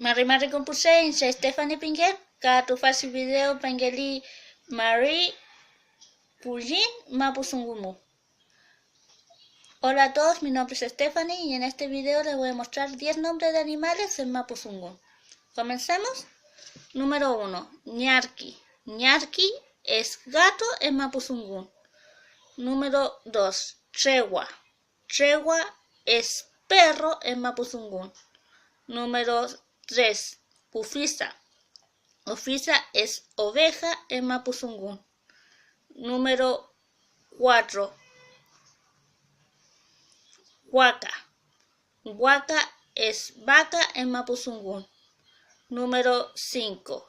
Mari compuse soy Stephanie Pinguet, cada tu fácil video Pengeli Marie Pujin Mapusungumu. Hola a todos, mi nombre es Stephanie y en este video les voy a mostrar 10 nombres de animales en Mapuzungún. Comencemos. Número 1. Ñarqui. Ñarqui es gato en Mapuzungún. Número 2. Tregua. Tregua es perro en Mapuzungún. Número 3. Ufisa. Ufisa es oveja en Mapuzungún. Número 4. Huaca. Huaca es vaca en Mapuzungún. Número 5.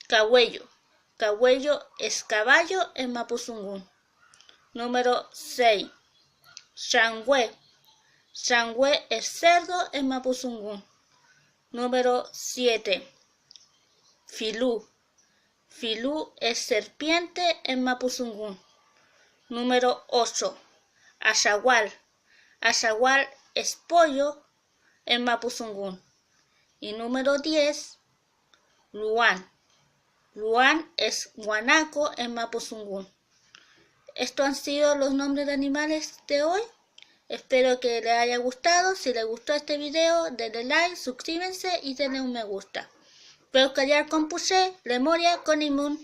Cahuello. Cahuello es caballo en Mapuzungún. Número 6. Xangüe. Xangüe es cerdo en Mapuzungún. Número 7. Filú. Filú es serpiente en Mapuzungún. Número 8. Ayahual. Ayahual es pollo en Mapuzungún. Y número 10. Luán. Luán es guanaco en Mapuzungún. Estos han sido los nombres de animales de hoy. Espero que les haya gustado. Si les gustó este video, denle like, suscríbanse y denle un me gusta. Peucayar compuse, Lemoria con Imun.